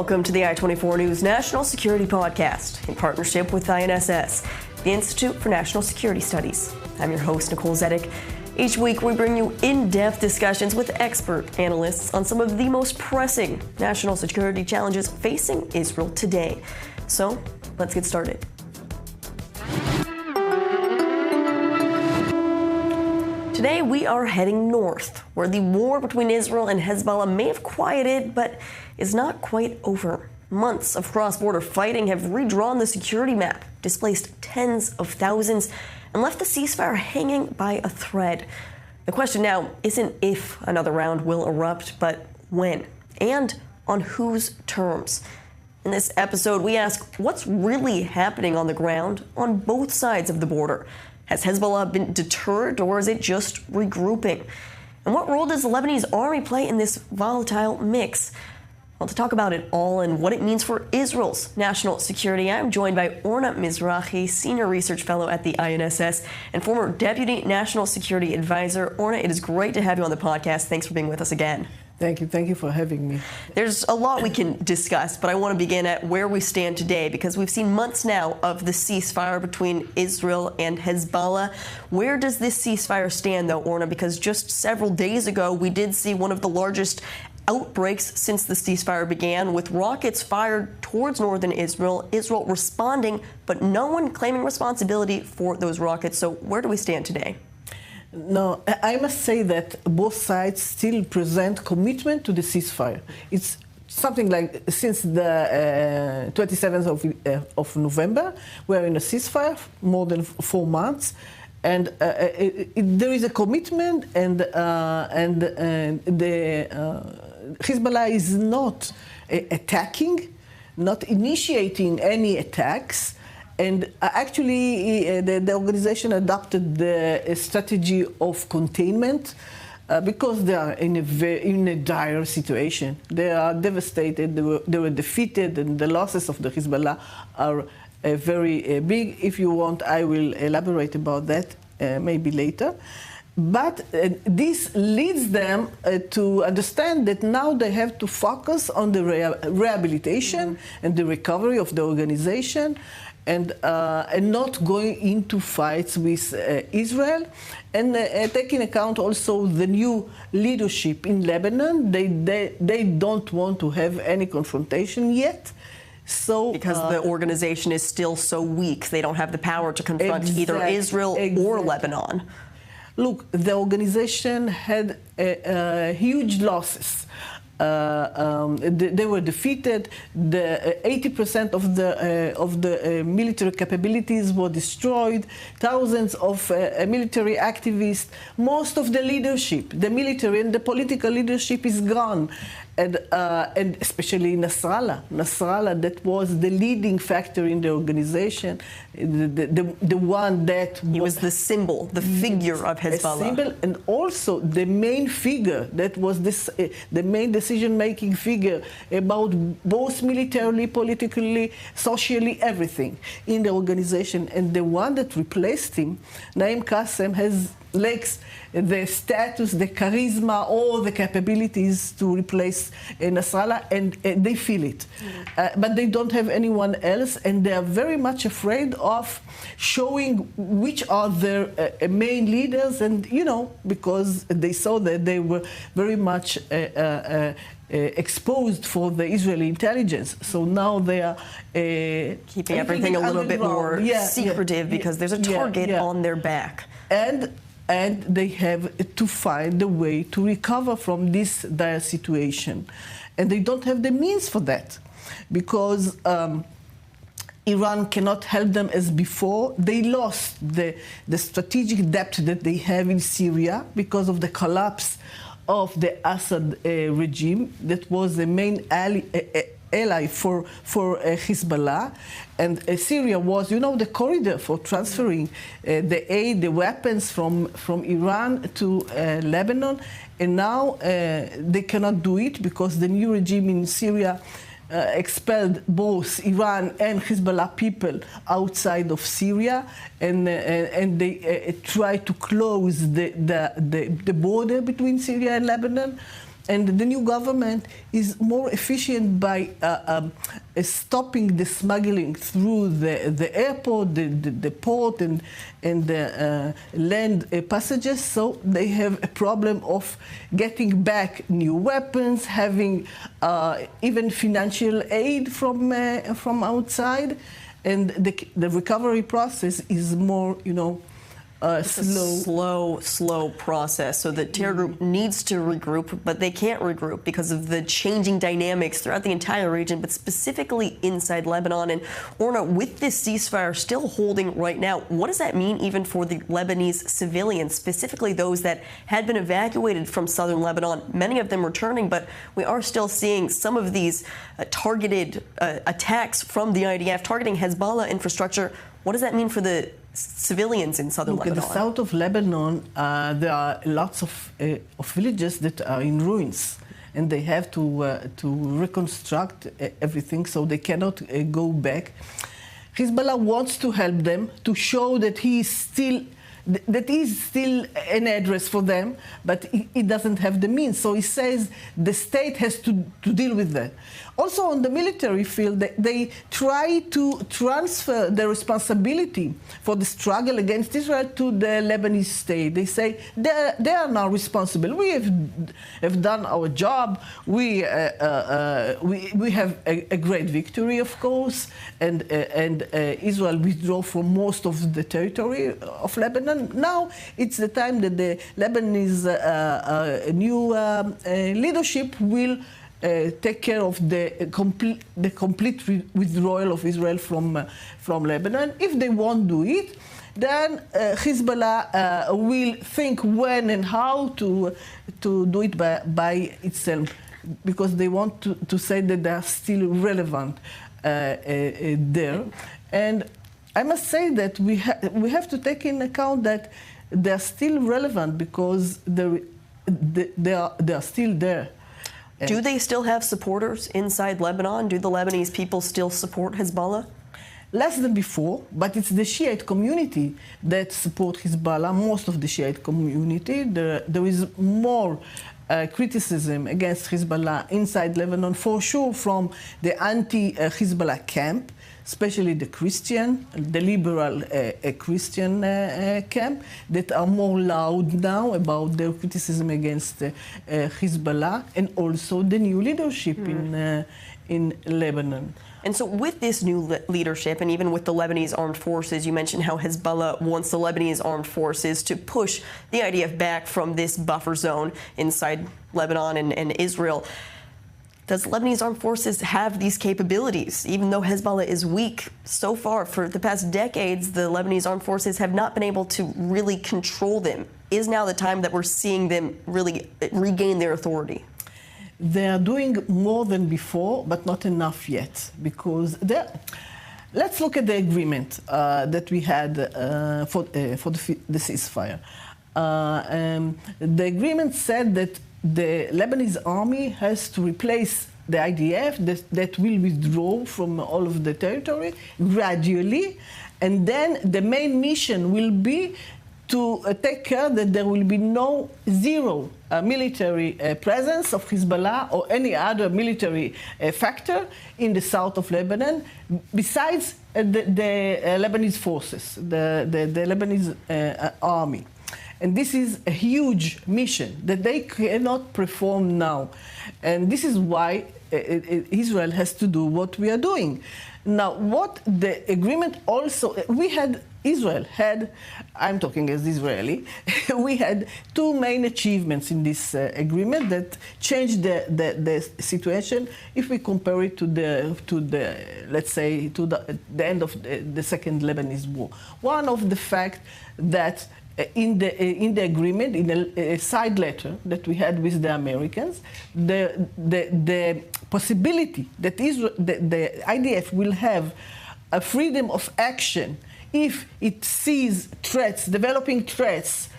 Welcome to the I-24 News National Security Podcast in partnership with INSS, the Institute for National Security Studies. I'm your host, Nicole Zedeck. Each week, we bring you in-depth discussions with expert analysts on some of the most pressing national security challenges facing Israel today. So, let's get started. Today, we are heading north, where the war between Israel and Hezbollah may have quieted, but is not quite over. Months of cross-border fighting have redrawn the security map, displaced tens of thousands, and left the ceasefire hanging by a thread. The question now isn't if another round will erupt, but when, and on whose terms. In this episode, we ask what's really happening on the ground on both sides of the border. Has Hezbollah been deterred, or is it just regrouping? And what role does the Lebanese army play in this volatile mix? Well, to talk about it all and what it means for Israel's national security, I'm joined by Orna Mizrahi, Senior Research Fellow at the INSS and former Deputy National Security Advisor. Orna, it is great to have you on the podcast. Thanks for being with us again. Thank you. Thank you for having me. There's a lot we can discuss, but I want to begin at where we stand today, because we've seen months now of the ceasefire between Israel and Hezbollah. Where does this ceasefire stand, though, Orna? Because just several days ago, we did see one of the largest outbreaks since the ceasefire began, with rockets fired towards northern Israel, Israel responding, but no one claiming responsibility for those rockets. So where do we stand today? No, I must say that both sides still present commitment to the ceasefire. It's something like since the 27th of November, we're in a ceasefire, more than 4 months. And there is a commitment, and Hezbollah is not attacking, not initiating any attacks. And actually, the organization adopted the strategy of containment because they are in a dire situation. They are devastated. They were defeated, and the losses of the Hezbollah are very big. If you want, I will elaborate about that maybe later. But this leads them to understand that now they have to focus on the rehabilitation and the recovery of the organization, and not going into fights with Israel, and taking account also the new leadership in Lebanon. They don't want to have any confrontation yet. So, because the organization is still so weak, they don't have the power to confront either Israel or Lebanon. Look, the organization had huge losses. They were defeated. The 80% of the military capabilities were destroyed. Thousands of military activists. Most of the leadership, the military and the political leadership, is gone. And especially Nasrallah, that was the leading factor in the organization, the one that he was the symbol, the figure of Hezbollah. Symbol, and also the main figure that was the main decision-making figure about both militarily, politically, socially, everything in the organization. And the one that replaced him, Naim Qassem, lacks the status, the charisma, all the capabilities to replace Nasrallah, and they feel it. But they don't have anyone else, and they are very much afraid of showing which are their main leaders, and, because they saw that they were very much exposed for the Israeli intelligence. So now they are keeping everything a little bit more secretive because there's a target on their back. And they have to find a way to recover from this dire situation. And they don't have the means for that, because Iran cannot help them as before. They lost the strategic depth that they have in Syria because of the collapse of the Assad regime that was the main ally for Hezbollah. And Syria was, the corridor for transferring the aid, the weapons from Iran to Lebanon. And now they cannot do it because the new regime in Syria expelled both Iran and Hezbollah people outside of Syria, and they try to close the border between Syria and Lebanon. And the new government is more efficient by stopping the smuggling through the airport, the port, and the land passages. So they have a problem of getting back new weapons, having even financial aid from outside, and the recovery process is more, slow process. So the terror group needs to regroup, but they can't regroup because of the changing dynamics throughout the entire region, but specifically inside Lebanon. And Orna, with this ceasefire still holding right now, what does that mean even for the Lebanese civilians, specifically those that had been evacuated from southern Lebanon, many of them returning, but we are still seeing some of these targeted attacks from the IDF targeting Hezbollah infrastructure. What does that mean for the civilians in southern Lebanon? In the south of Lebanon, there are lots of villages that are in ruins, and they have to reconstruct everything, so they cannot go back. Hezbollah wants to help them, to show that he is still an address for them, but it doesn't have the means. So he says the state has to deal with that. Also on the military field, they try to transfer the responsibility for the struggle against Israel to the Lebanese state. They say they are now responsible. We have done our job. We have a great victory, of course, and Israel withdrew from most of the territory of Lebanon. Now it's the time that the Lebanese new leadership will take care of the complete withdrawal of Israel from Lebanon. If they won't do it, then Hezbollah will think when and how to do it by itself, because they want to say that they are still relevant there. And I must say that we have to take in account that they are still relevant because they are still there. Do they still have supporters inside Lebanon? Do the Lebanese people still support Hezbollah? Less than before, but it's the Shiite community that support Hezbollah, most of the Shiite community. There is more criticism against Hezbollah inside Lebanon, for sure, from the anti-Hezbollah camp, especially the liberal Christian camp, that are more loud now about their criticism against Hezbollah, and also the new leadership in Lebanon. And so with this new leadership, and even with the Lebanese armed forces, you mentioned how Hezbollah wants the Lebanese armed forces to push the IDF back from this buffer zone inside Lebanon and Israel. Does Lebanese armed forces have these capabilities? Even though Hezbollah is weak, so far for the past decades, the Lebanese armed forces have not been able to really control them. Is now the time that we're seeing them really regain their authority? They are doing more than before, but not enough yet, because let's look at the agreement that we had for the ceasefire. The agreement said that the Lebanese army has to replace the IDF that will withdraw from all of the territory gradually, and then the main mission will be to take care that there will be zero military presence of Hezbollah or any other military factor in the south of Lebanon, besides the Lebanese forces, the Lebanese army. And this is a huge mission that they cannot perform now. And this is why Israel has to do what we are doing. Now, what the agreement also, Israel had, I'm talking as Israeli, we had two main achievements in this agreement that changed the situation if we compare it to the let's say, to the end of the Second Lebanese War. One of the fact that in the agreement, in a side letter that we had with the Americans, the possibility that the IDF will have a freedom of action if it sees threats, developing threats,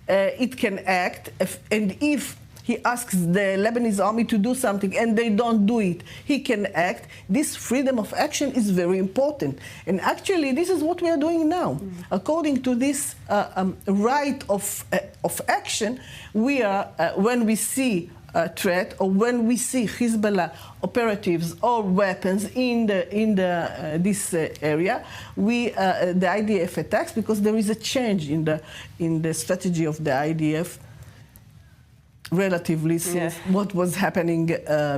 it can act, and if he asks the Lebanese army to do something and they don't do it, he can act. This freedom of action is very important. And actually, this is what we are doing now. According to this right of action, we are, when we see threat, or when we see Hezbollah operatives or weapons in this area, the IDF attacks, because there is a change in the strategy of the IDF relatively since what was happening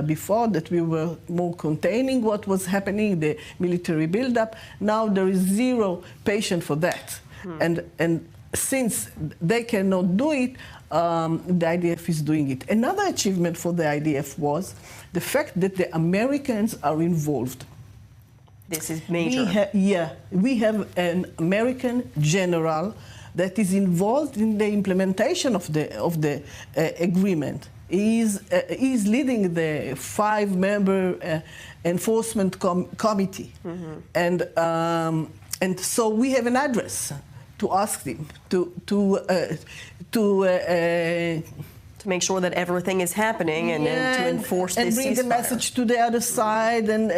before, that we were more containing what was happening, the military buildup. Now there is zero patience for that. And since they cannot do it, the IDF is doing it. Another achievement for the IDF was the fact that the Americans are involved. This is major. We have an American general that is involved in the implementation of the agreement. He is leading the 5-member enforcement committee, and so we have an address to ask them to make sure that everything is happening and to enforce this ceasefire. And bring the message to the other side, and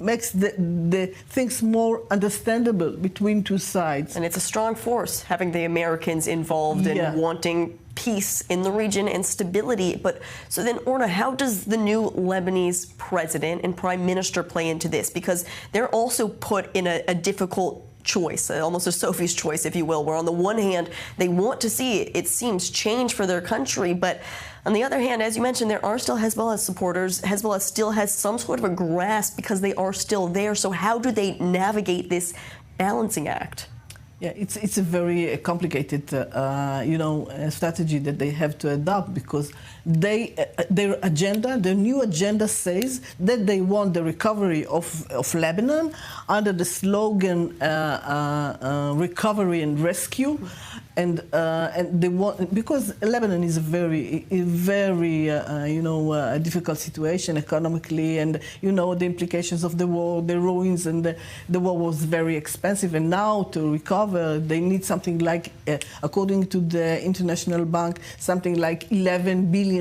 makes the things more understandable between two sides. And it's a strong force, having the Americans involved in wanting peace in the region and stability. But so then, Orna, how does the new Lebanese president and prime minister play into this? Because they're also put in a difficult choice, almost a Sophie's choice, if you will, where on the one hand, they want to see, it seems, change for their country, but on the other hand, as you mentioned, there are still Hezbollah supporters. Hezbollah still has some sort of a grasp because they are still there. So how do they navigate this balancing act? Yeah, it's a very complicated, strategy that they have to adopt, because their new agenda says that they want the recovery of Lebanon under the slogan recovery and rescue. And they want, because Lebanon is a very difficult situation economically, and the implications of the war, the ruins, and the war was very expensive. And now to recover, they need something like, according to the International Bank, something like $11 billion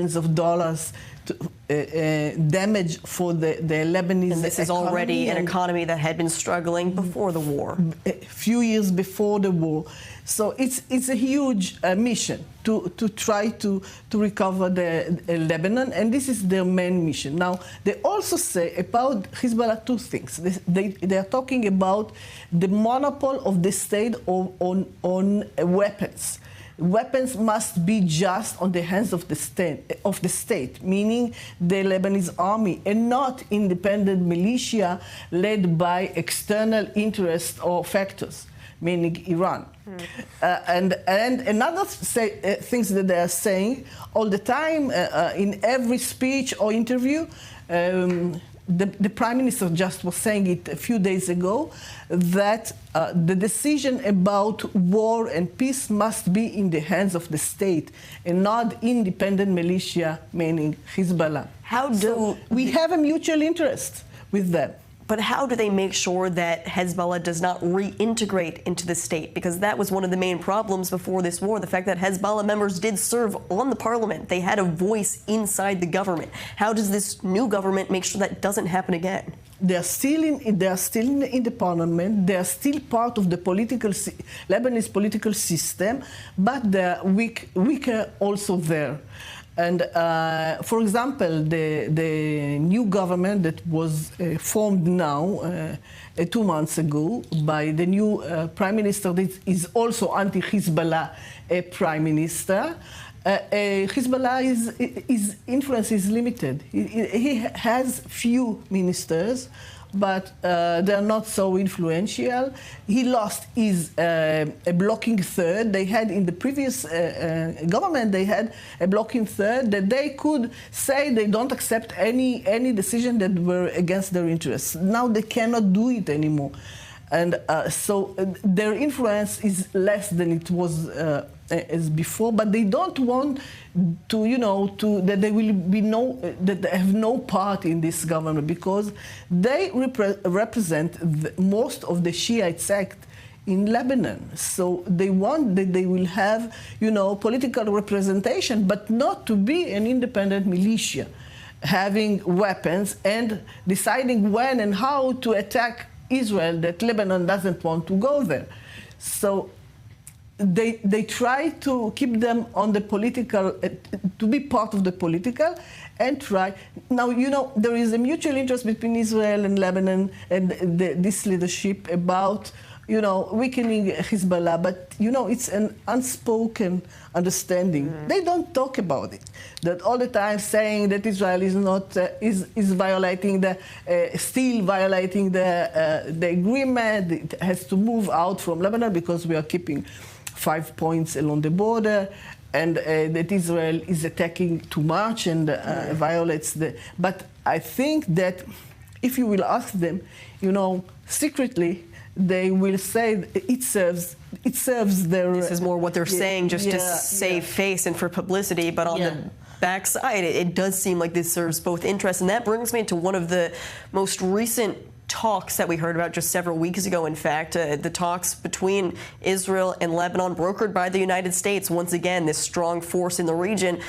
damage for the Lebanese. And this is already an economy that had been struggling before the war. A few years before the war. So it's a huge mission to try to recover the Lebanon, and this is their main mission. Now, they also say about Hezbollah two things. They are talking about the monopoly of the state on weapons. Weapons must be just on the hands of the state, meaning the Lebanese army, and not independent militia led by external interests or factors, meaning Iran. And another things that they are saying all the time in every speech or interview, the Prime Minister just was saying it a few days ago, that the decision about war and peace must be in the hands of the state and not independent militia, meaning Hezbollah. We have a mutual interest with them. But how do they make sure that Hezbollah does not reintegrate into the state? Because that was one of the main problems before this war, the fact that Hezbollah members did serve on the parliament. They had a voice inside the government. How does this new government make sure that doesn't happen again? They are still in the parliament. They are still part of the Lebanese political system, but they are weaker also there. And for example, the new government that was formed now 2 months ago by the new prime minister that is also anti-Hezbollah prime minister, Hezbollah's influence is limited. He has few ministers, but they're not so influential. He lost his a blocking third. They had in the previous government, they had a blocking third that they could say they don't accept any decision that were against their interests. Now they cannot do it anymore. And so their influence is less than it was as before, but they don't want to, that they will be that they have no part in this government, because they represent most of the Shiite sect in Lebanon. So they want that they will have, political representation, but not to be an independent militia, having weapons and deciding when and how to attack Israel, that Lebanon doesn't want to go there. So they try to keep them on the political, to be part of the political, and try. Now, there is a mutual interest between Israel and Lebanon and this leadership about, weakening Hezbollah, but, it's an unspoken understanding. They don't talk about it. That all the time saying that Israel is not, is violating still violating the agreement. It has to move out from Lebanon because we are keeping 5 points along the border, and that Israel is attacking too much and violates the. But I think that if you will ask them, secretly, they will say it serves their. This is more what they're saying just to save face and for publicity, but on the backside, it does seem like this serves both interests. And that brings me to one of the most recent talks that we heard about just several weeks ago, in fact, the talks between Israel and Lebanon, brokered by the United States, once again, this strong force in the region,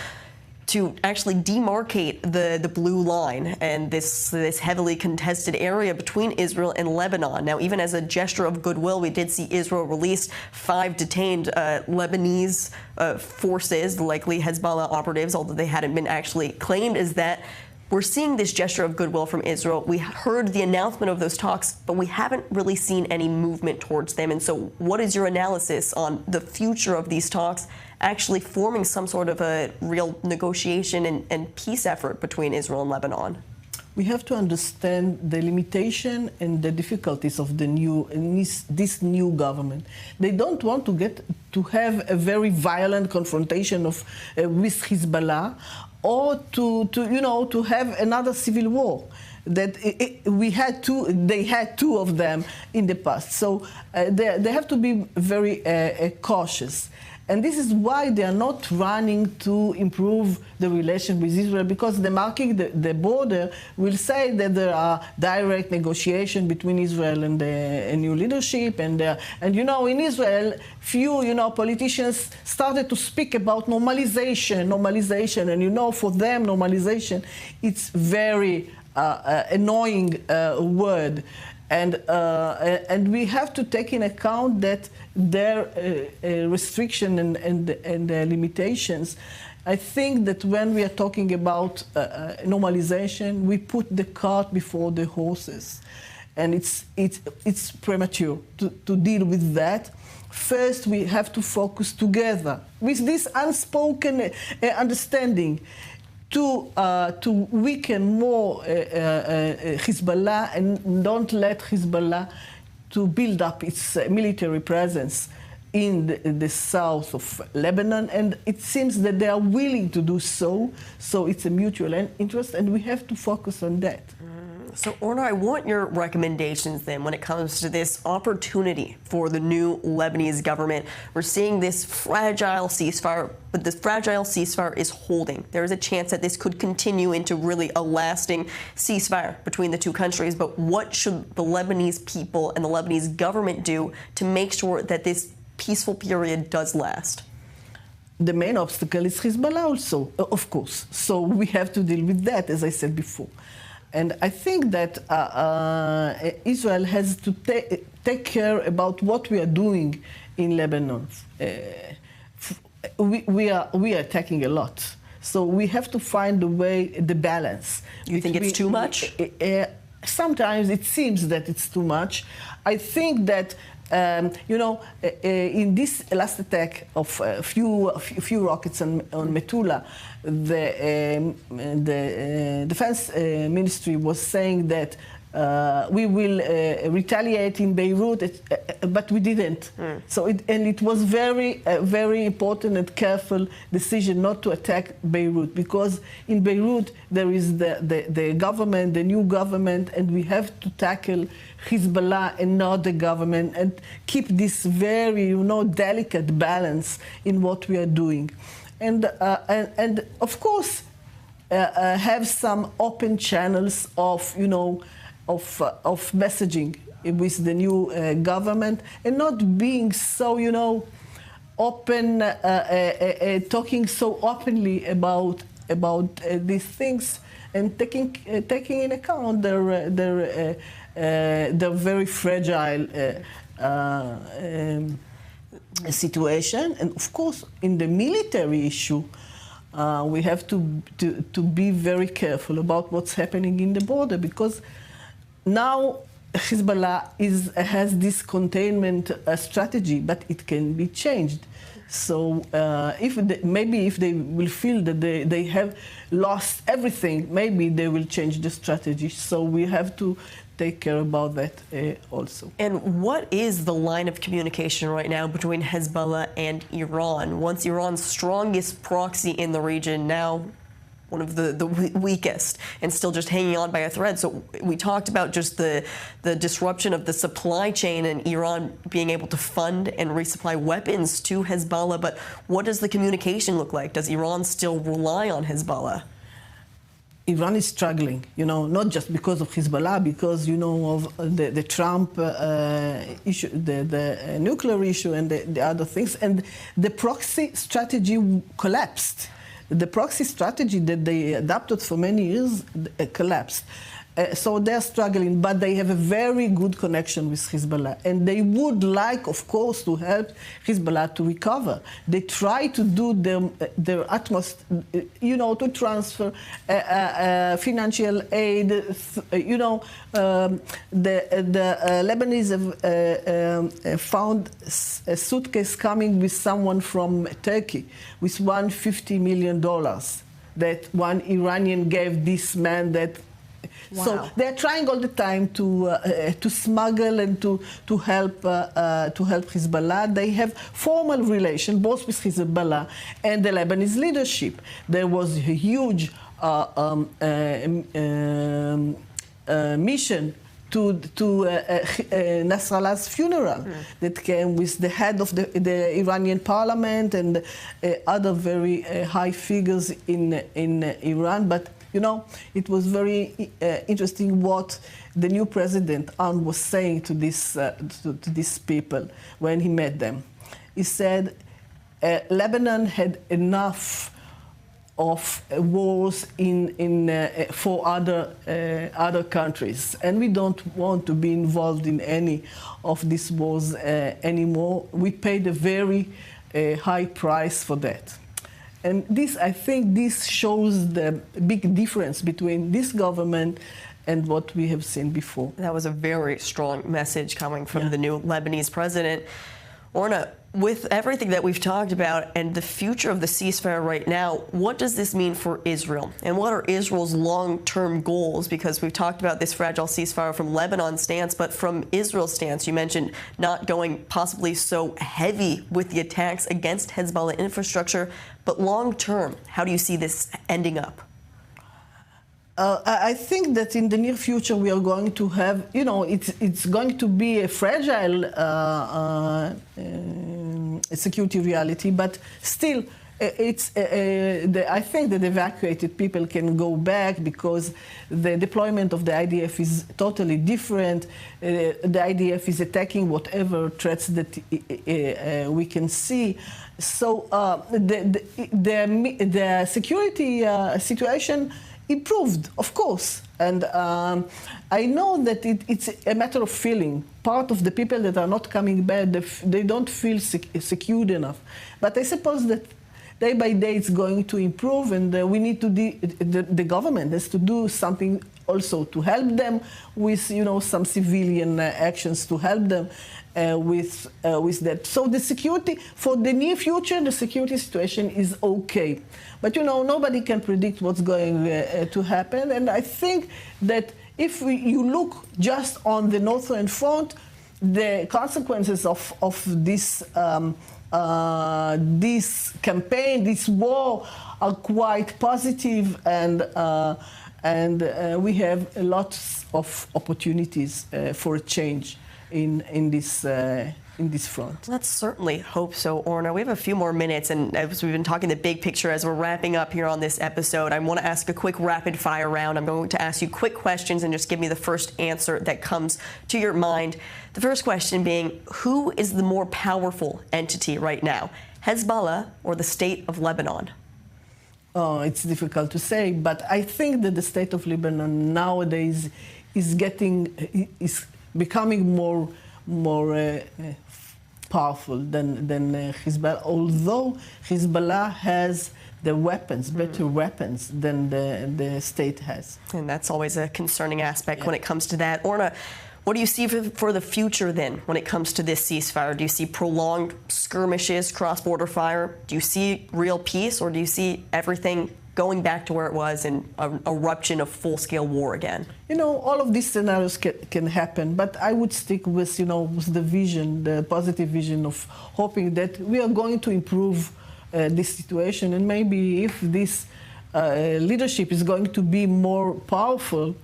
to actually demarcate the blue line and this heavily contested area between Israel and Lebanon. Now, even as a gesture of goodwill, we did see Israel release 5 detained Lebanese forces, likely Hezbollah operatives, although they hadn't been actually claimed as that. We're seeing this gesture of goodwill from Israel. We heard the announcement of those talks, but we haven't really seen any movement towards them. And so what is your analysis on the future of these talks actually forming some sort of a real negotiation and peace effort between Israel and Lebanon? We have to understand the limitation and the difficulties of this new government. They don't want to have a very violent confrontation with Hezbollah, or to have another civil war. That they had two of them in the past. So they have to be very cautious. And this is why they are not running to improve the relation with Israel, because the marking the border will say that there are direct negotiations between Israel and the new leadership. And in Israel, few politicians started to speak about normalization. And for them, normalization, it's very annoying word. And we have to take in account that their restriction and limitations. I think that when we are talking about normalization, we put the cart before the horses, and it's premature to deal with that. First, we have to focus together with this unspoken understanding to weaken more Hezbollah and don't let Hezbollah to build up its military presence in the south of Lebanon. And it seems that they are willing to do so. So it's a mutual interest, and we have to focus on that. So, Orna, I want your recommendations then when it comes to this opportunity for the new Lebanese government. We're seeing this fragile ceasefire, but this fragile ceasefire is holding. There is a chance that this could continue into really a lasting ceasefire between the two countries. But what should the Lebanese people and the Lebanese government do to make sure that this peaceful period does last? The main obstacle is Hezbollah also, of course. So we have to deal with that, as I said before. And I think that Israel has to take care about what we are doing in Lebanon. We are attacking a lot. So we have to find the balance. You think it's too much? Sometimes it seems that it's too much. I think that in this last attack of a few rockets on Metula, the defense ministry was saying that we will retaliate in Beirut, but we didn't. So it was very important and careful decision not to attack Beirut, because in Beirut there is the government, the new government, and we have to tackle Hezbollah and not the government, and keep this very delicate balance in what we are doing, and of course have some open channels of messaging with the new government, and not being so open, talking so openly about these things, and taking in account their very fragile situation. And of course, in the military issue, we have to be very careful about what's happening in the border, because now Hezbollah has this containment strategy, but it can be changed. So maybe if they will feel that they have lost everything, maybe they will change the strategy. So we have to take care about that also. And what is the line of communication right now between Hezbollah and Iran? Once Iran's strongest proxy in the region, now one of the weakest, and still just hanging on by a thread. So we talked about just the disruption of the supply chain and Iran being able to fund and resupply weapons to Hezbollah, but what does the communication look like? Does Iran still rely on Hezbollah? Iran is struggling, not just because of Hezbollah, because, of the Trump issue, the nuclear issue and the other things. And the proxy strategy collapsed. The proxy strategy that they adopted for many years collapsed. So they're struggling, but they have a very good connection with Hezbollah. And they would like, of course, to help Hezbollah to recover. They try to do their utmost, to transfer financial aid. The Lebanese have found a suitcase coming with someone from Turkey with $150 million that one Iranian gave this man that. Wow. So they're trying all the time to smuggle and to help Hezbollah. They have formal relations both with Hezbollah and the Lebanese leadership. There was a huge mission to Nasrallah's funeral that came with the head of the Iranian parliament and other very high figures in Iran. But it was very interesting what the new president was saying to these people when he met them. He said, Lebanon had enough of wars for other countries, and we don't want to be involved in any of these wars anymore. We paid a very high price for that. And I think this shows the big difference between this government and what we have seen before. That was a very strong message coming from the new Lebanese president. Orna, with everything that we've talked about and the future of the ceasefire right now, what does this mean for Israel? And what are Israel's long-term goals? Because we've talked about this fragile ceasefire from Lebanon's stance, but from Israel's stance, you mentioned not going possibly so heavy with the attacks against Hezbollah infrastructure. But long-term, how do you see this ending up? I think that in the near future we are going to have, it's going to be a fragile security reality, but still, I think that evacuated people can go back because the deployment of the IDF is totally different. The IDF is attacking whatever threats that we can see. So the security situation improved, of course. And I know that it's a matter of feeling. Part of the people that are not coming back, they don't feel secured enough. But I suppose that day by day it's going to improve, and we need to the government has to do something also to help them with some civilian actions to help them with that. So the security for the near future, the security situation is okay, but nobody can predict what's going to happen. And I think that if you look just on the northern front, the consequences of this. This campaign, this war, are quite positive, and we have lots of opportunities for a change in this front. Let's certainly hope so, Orna. We have a few more minutes, and as we've been talking the big picture as we're wrapping up here on this episode, I want to ask a quick rapid fire round. I'm going to ask you quick questions and just give me the first answer that comes to your mind. The first question being, who is the more powerful entity right now, Hezbollah or the state of Lebanon? Oh, it's difficult to say, but I think that the state of Lebanon nowadays is becoming more powerful than Hezbollah, although Hezbollah has the weapons, better weapons than the state has. And that's always a concerning aspect when it comes to that. Orna, what do you see for the future then when it comes to this ceasefire? Do you see prolonged skirmishes, cross-border fire? Do you see real peace, or do you see everything going back to where it was and an eruption of full-scale war again? All of these scenarios can happen, but I would stick with, with the vision, the positive vision of hoping that we are going to improve this situation, and maybe if this leadership is going to be more powerful,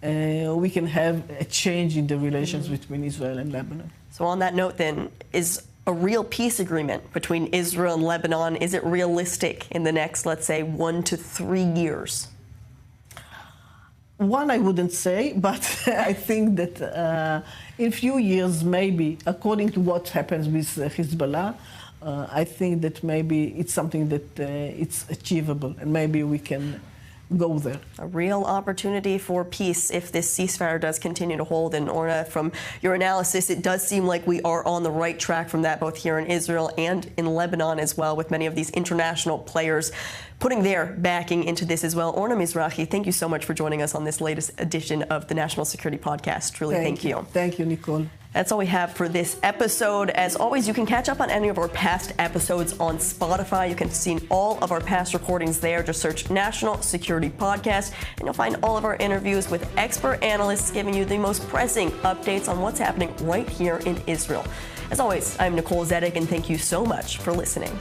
we can have a change in the relations between Israel and Lebanon. So on that note then, is a real peace agreement between Israel and Lebanon, is it realistic in the next, let's say, 1 to 3 years? One, I wouldn't say, but I think that in a few years, maybe, according to what happens with Hezbollah, I think that maybe it's something that it's achievable, and maybe we can go there. A real opportunity for peace if this ceasefire does continue to hold. And Orna, from your analysis, it does seem like we are on the right track from that, both here in Israel and in Lebanon as well, with many of these international players putting their backing into this as well. Orna Mizrahi, thank you so much for joining us on this latest edition of the National Security Podcast. Truly, thank you. Thank you, Nicole. That's all we have for this episode. As always, you can catch up on any of our past episodes on Spotify. You can see all of our past recordings there. Just search National Security Podcast, and you'll find all of our interviews with expert analysts giving you the most pressing updates on what's happening right here in Israel. As always, I'm Nicole Zedeck, and thank you so much for listening.